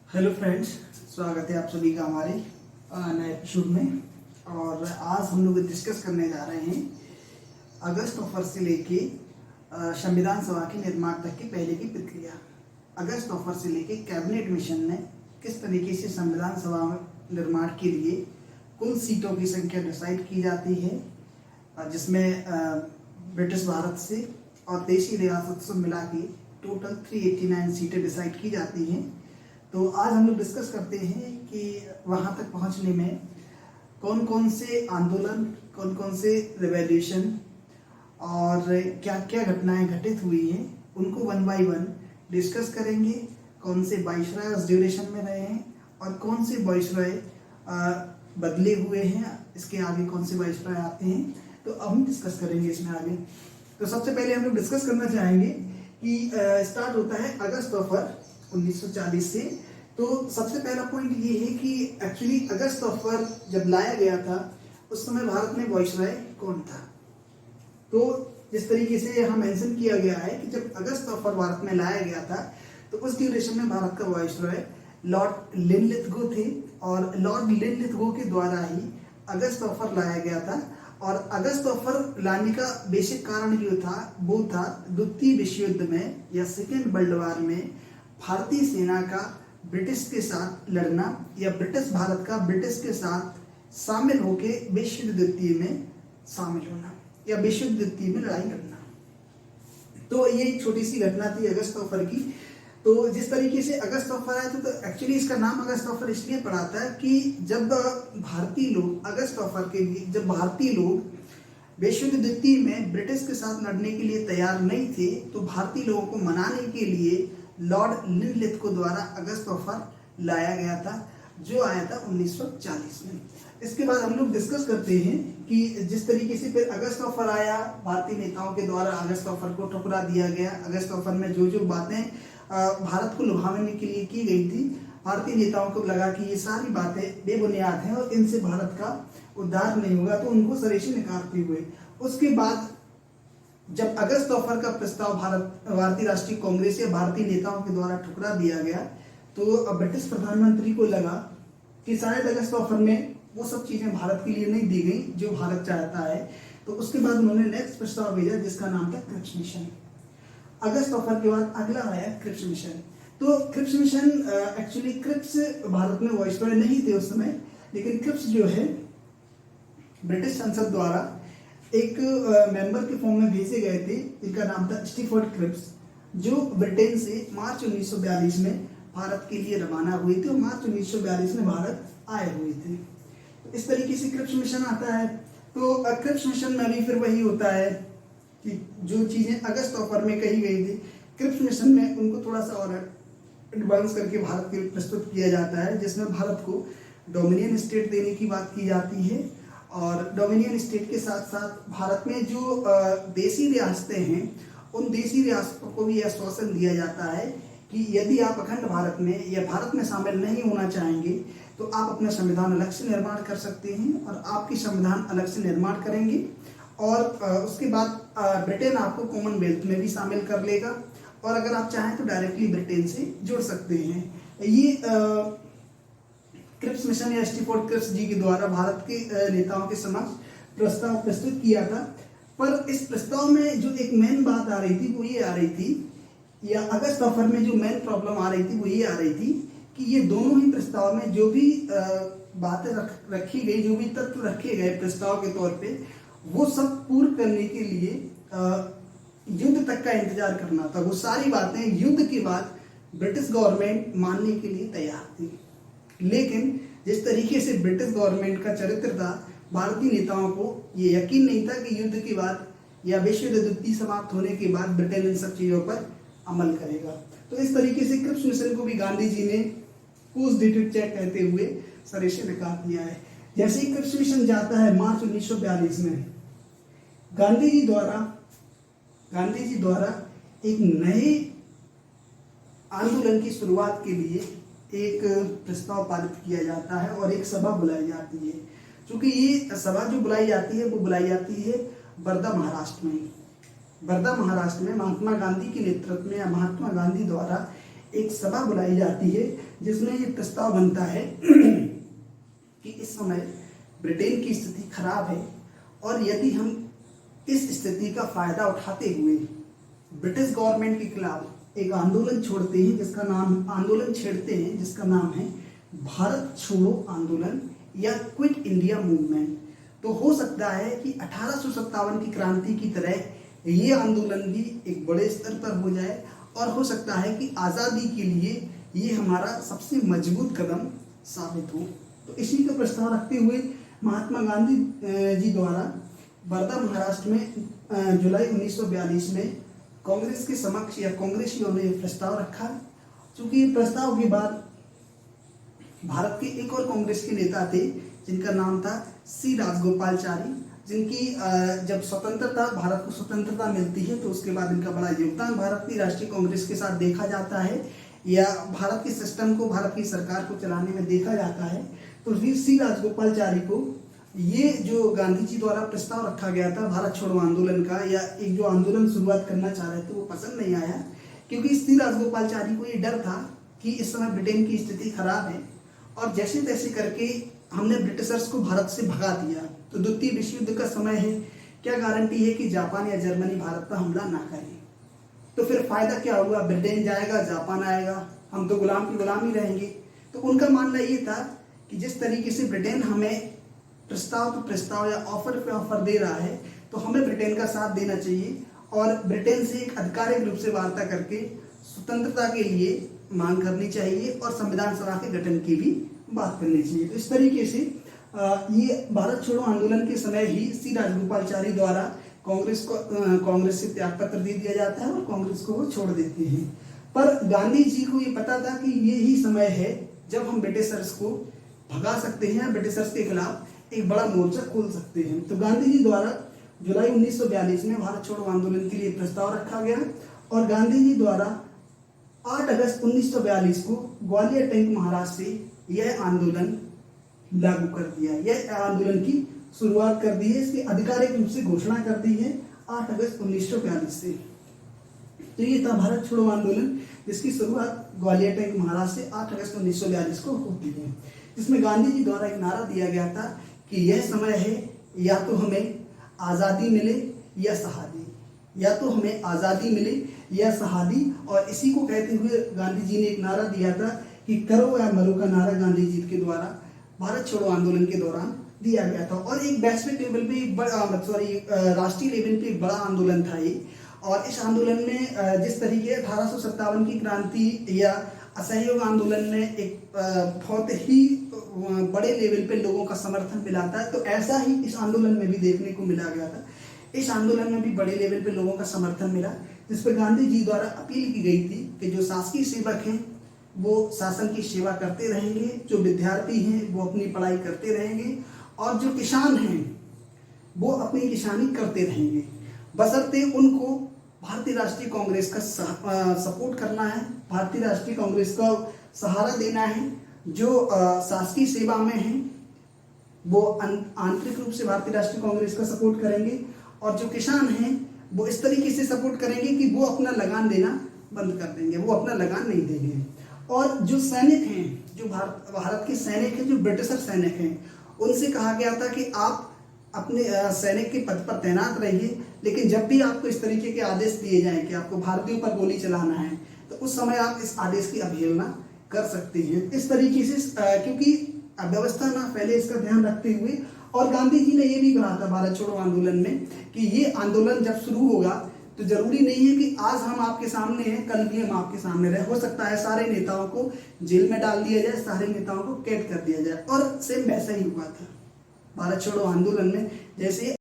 Hello friends, स्वागत है आप सभी का हमारे नए एपिसोड में। और आज हम लोग डिस्कस करने जा रहे हैं अगस्त ऑफर से लेके संविधान सभा के निर्माण तक की पहले की प्रक्रिया। अगस्त ऑफर से लेके कैबिनेट मिशन ने किस तरीके से संविधान सभा निर्माण के लिए कुल सीटों की संख्या डिसाइड की जाती है, जिसमें ब्रिटिश भारत से और देशी रियासत से मिला के टोटल 389 सीटें डिसाइड की जाती हैं। तो आज हम लोग डिस्कस करते हैं कि वहाँ तक पहुँचने में कौन कौन से आंदोलन, कौन कौन से रिवॉल्यूशन और क्या क्या घटनाएं घटित हुई हैं, उनको वन बाय वन डिस्कस करेंगे। कौन से वाइसरॉय उस ड्यूरेशन में रहे हैं और कौन से वाइसरॉय बदले हुए हैं, इसके आगे कौन से वाइसरॉय आते हैं, तो अब हम डिस्कस करेंगे इसमें आगे। तो सबसे पहले हम लोग डिस्कस करना चाहेंगे कि स्टार्ट होता है अगस्त ऑफर 1940 से। तो सबसे पहला पॉइंट ये है कि एक्चुअली अगस्त ऑफर जब लाया गया था उस समय भारत में वाइसरॉय कौन था। तो जिस तरीके से यहाँ मेंशन किया गया है कि जब अगस्त ऑफर भारत में लाया गया था तो उस ड्यूरेशन में भारत का वाइसरॉय लॉर्ड लिनलिथगो थे, और लॉर्ड लिनलिथगो के द्वारा ही अगस्त ऑफर लाया गया था। और अगस्त ऑफर लाने का बेसिक कारण जो था वो था द्वितीय विश्व युद्ध में या सेकेंड वर्ल्ड वॉर में भारतीय सेना का ब्रिटिश के साथ लड़ना, या ब्रिटिश भारत का ब्रिटिश के साथ शामिल होके विश्व युद्ध द्वितीय में शामिल होना या विश्व युद्ध द्वितीय में लड़ाई लड़ना। तो ये एक छोटी सी घटना थी अगस्त ऑफर की। तो जिस तरीके से अगस्त ऑफर आया था, तो एक्चुअली इसका नाम अगस्त ऑफर इसलिए पड़ा था कि जब भारतीय लोग अगस्त ऑफर के लिए, जब भारतीय लोग विश्व युद्ध द्वितीय में ब्रिटिश के साथ लड़ने के लिए तैयार नहीं थे, तो भारतीय लोगों को मनाने के लिए लॉर्ड लिनलिथगो द्वारा अगस्त ऑफर लाया गया था, जो आया था 1940 में। इसके बाद हम लोग डिस्कस करते हैं कि जिस तरीके से फिर अगस्त ऑफर आया, भारतीय नेताओं के द्वारा अगस्त ऑफर को ठुकरा दिया गया। अगस्त ऑफर में जो जो बातें भारत को लुभाने के लिए की गई थी, भारतीय नेताओं को लगा कि ये सारी बातें बेबुनियाद हैं और इनसे भारत का उद्धार नहीं होगा, तो उनको सरे से नकारते हुए उसके बाद जब अगस्त ऑफर का प्रस्ताव भारतीय राष्ट्रीय कांग्रेस या भारतीय नेताओं के द्वारा ठुकरा दिया गया, तो ब्रिटिश प्रधानमंत्री को लगा कि शायद अगस्त ऑफर में वो सब चीजें भारत के लिए नहीं दी गई जो भारत चाहता है। तो उसके बाद उन्होंने नेक्स्ट प्रस्ताव भेजा जिसका नाम था क्रिप्स मिशन। अगस्त ऑफर के बाद अगला आया क्रिप्स मिशन। तो क्रिप्स मिशन एक्चुअली क्रिप्स भारत में वाइसरॉय नहीं थे उस समय, लेकिन क्रिप्स जो है ब्रिटिश संसद द्वारा एक मेंबर के फॉर्म में भेजे गए थे, जिनका नाम था स्टीफर्ड क्रिप्स, जो ब्रिटेन से मार्च 1942 में भारत के लिए रवाना हुए थे और मार्च 1942 में भारत आए हुए थे। तो इस तरीके से क्रिप्स मिशन आता है। तो क्रिप्स मिशन में भी फिर वही होता है कि जो चीजें अगस्त ऑफर में कही गई थी, क्रिप्स मिशन में उनको थोड़ा सा और एडवांस करके भारत के लिए प्रस्तुत किया जाता है, जिसमें भारत को डोमिनियन स्टेट देने की बात की जाती है। और डोमिनियन स्टेट के साथ साथ भारत में जो देसी रियासतें हैं, उन देसी रियासतों को भी आश्वासन दिया जाता है कि यदि आप अखंड भारत में या भारत में शामिल नहीं होना चाहेंगे तो आप अपना संविधान अलग से निर्माण कर सकते हैं, और आपकी संविधान अलग से निर्माण करेंगे। और उसके बाद ब्रिटेन आपको कॉमनवेल्थ में भी शामिल कर लेगा, और अगर आप चाहें तो डायरेक्टली ब्रिटेन से जुड़ सकते हैं। ये क्रिप्स मिशन या स्टीफोर्ड क्रिप्स जी के द्वारा भारत के नेताओं के समक्ष प्रस्ताव प्रस्तुत किया था। पर इस प्रस्ताव में जो एक मेन बात आ रही थी वो ये आ रही थी, या अगस्त ऑफर में जो मेन प्रॉब्लम आ रही थी वो ये आ रही थी कि ये दोनों ही प्रस्ताव में जो भी बातें रखी गई, जो भी तत्व रखे गए प्रस्ताव के तौर पे, वो सब पूर्ण करने के लिए युद्ध तक का इंतजार करना था। वो सारी बातें युद्ध के बाद ब्रिटिश गवर्नमेंट मानने के लिए तैयार थी, लेकिन जिस तरीके से ब्रिटिश गवर्नमेंट का चरित्र था, भारतीय नेताओं को ये यकीन नहीं था कि युद्ध के बाद या विश्व युद्ध द्वितीय समाप्त होने के बाद ब्रिटेन इन सब चीज़ों पर अमल करेगा। तो इस तरीके से क्रिप्स मिशन को भी गांधी जी ने कुछ डिटेड चेक कहते हुए सरे से नकार दिया है। जैसे ही क्रिप्स मिशन जाता है मार्च 1942 में, गांधी जी द्वारा एक नए आंदोलन की शुरुआत के लिए एक प्रस्ताव पारित किया जाता है और एक सभा बुलाई जाती है। क्योंकि ये सभा जो बुलाई जाती है वो बुलाई जाती है वर्धा महाराष्ट्र में। वर्धा महाराष्ट्र में महात्मा गांधी के नेतृत्व में या महात्मा गांधी द्वारा एक सभा बुलाई जाती है जिसमें ये प्रस्ताव बनता है कि इस समय ब्रिटेन की स्थिति खराब है और यदि हम इस स्थिति का फायदा उठाते हुए ब्रिटिश गवर्नमेंट के खिलाफ एक आंदोलन छेड़ते हैं जिसका नाम है भारत छोड़ो आंदोलन या क्विट इंडिया मूवमेंट, तो हो सकता है कि 1857 की क्रांति की तरह ये आंदोलन भी एक बड़े स्तर पर हो जाए और हो सकता है कि आज़ादी के लिए ये हमारा सबसे मजबूत कदम साबित हो। तो इसी का प्रस्ताव रखते हुए महात्मा गांधी जी द्वारा वर्धा महाराष्ट्र में जुलाई 1942 में कांग्रेस के समक्ष या कांग्रेसियों ने प्रस्ताव रखा। चूंकि प्रस्ताव के बाद भारत के एक और कांग्रेस के नेता थे जिनका नाम था सी राजगोपालचारी, जिनकी जब भारत को स्वतंत्रता मिलती है तो उसके बाद इनका बड़ा योगदान भारत की राष्ट्रीय कांग्रेस के साथ देखा जाता है या भारत के सिस्टम को, भारत की सरकार को चलाने में देखा जाता है। तो सी राजगोपालचारी को ये जो गांधी जी द्वारा प्रस्ताव रखा गया था भारत छोड़ो आंदोलन का या एक जो आंदोलन शुरुआत करना चाह रहे थे वो पसंद नहीं आया, क्योंकि सी राजगोपालचारी को ये डर था कि इस समय ब्रिटेन की स्थिति खराब है और जैसे तैसे करके हमने ब्रिटिशर्स को भारत से भगा दिया, तो द्वितीय विश्व युद्ध का समय है, क्या गारंटी है कि जापान या जर्मनी भारत पर हमला ना करे। तो फिर फायदा क्या हुआ, ब्रिटेन जाएगा, जापान आएगा, हम तो गुलाम की गुलाम ही रहेंगे। तो उनका मानना ये था कि जिस तरीके से ब्रिटेन हमें प्रस्ताव या ऑफर पे ऑफर दे रहा है तो हमें ब्रिटेन का साथ देना चाहिए और ब्रिटेन से एक आधिकारिक रूप से वार्ता करके स्वतंत्रता के लिए मांग करनी चाहिए और संविधान सभा के गठन की भी बात करनी चाहिए। तो इस तरीके से ये भारत छोड़ो आंदोलन के समय ही सी राजगोपालचारी द्वारा कांग्रेस से त्याग पत्र दे दिया जाता है और कांग्रेस को वो छोड़ देते हैं। पर गांधी जी को ये पता था कि ये ही समय है जब हम ब्रिटिशर्स को भगा सकते हैं, ब्रिटिशर्स के खिलाफ एक बड़ा मोर्चा खोल सकते हैं। तो गांधी जी द्वारा जुलाई 1942 में भारत छोड़ो आंदोलन के लिए प्रस्ताव रखा गया और गांधी जी द्वारा 8 अगस्त 1942 को ग्वालियर टैंक महाराज से यह आंदोलन लागू कर दिया, यह आंदोलन की शुरुआत कर दी है, इसकी आधिकारिक रूप से घोषणा कर दी है 8 अगस्त 1942 से। तो ये था भारत छोड़ो आंदोलन जिसकी शुरुआत ग्वालियर टैंक महाराज से 8 अगस्त 1942 को होती है, जिसमें गांधी जी द्वारा एक नारा दिया गया था कि यह समय है या तो हमें आज़ादी मिले या शहादी, या तो हमें आज़ादी मिले या शहादी। और इसी को कहते हुए गांधी जी ने एक नारा दिया था कि करो या मरो का नारा गांधी जी के द्वारा भारत छोड़ो आंदोलन के दौरान दिया गया था। और एक वैश्विक लेवल पे एक बड़ा राष्ट्रीय लेवल पे एक बड़ा आंदोलन था ये। और इस आंदोलन में जिस तरीके 1857 की क्रांति या असहयोग आंदोलन ने एक बहुत ही बड़े लेवल पे लोगों का समर्थन मिला था, तो ऐसा ही इस आंदोलन में भी देखने को मिला गया था। इस आंदोलन में भी बड़े लेवल पे लोगों का समर्थन मिला, जिस पर गांधी जी द्वारा अपील की गई थी कि जो शासकीय सेवक हैं वो शासन की सेवा करते रहेंगे, जो विद्यार्थी हैं वो अपनी पढ़ाई करते रहेंगे और जो किसान हैं वो अपनी किसानी करते रहेंगे, बशर्ते उनको भारतीय राष्ट्रीय कांग्रेस का सपोर्ट करना है, भारतीय राष्ट्रीय कांग्रेस का सहारा देना है। जो शासकीय सेवा में हैं वो आंतरिक रूप से भारतीय राष्ट्रीय कांग्रेस का सपोर्ट करेंगे और जो किसान हैं वो इस तरीके से सपोर्ट करेंगे कि वो अपना लगान देना बंद कर देंगे, वो अपना लगान नहीं देंगे। और जो सैनिक हैं, जो भारत के सैनिक हैं, जो ब्रिटिशर सैनिक हैं, उनसे कहा गया था कि आप अपने सैनिक के पद पर तैनात रहिए, लेकिन जब भी आपको इस तरीके के आदेश दिए जाएं कि आपको भारतीयों पर गोली चलाना है तो उस समय आप इस आदेश की अवहेलना कर सकते हैं। इस तरीके से क्योंकि अव्यवस्था ना फैले इसका ध्यान रखते हुए, और गांधी जी ने ये भी कहा था भारत छोड़ो आंदोलन में कि ये आंदोलन जब शुरू होगा तो जरूरी नहीं है कि आज हम आपके सामने हैं कल भी हम आपके सामने रहे, हो सकता है सारे नेताओं को जेल में डाल दिया जाए, सारे नेताओं को कैद कर दिया जाए। और सेम वैसा ही हुआ था भारत छोड़ो आंदोलन में। जैसे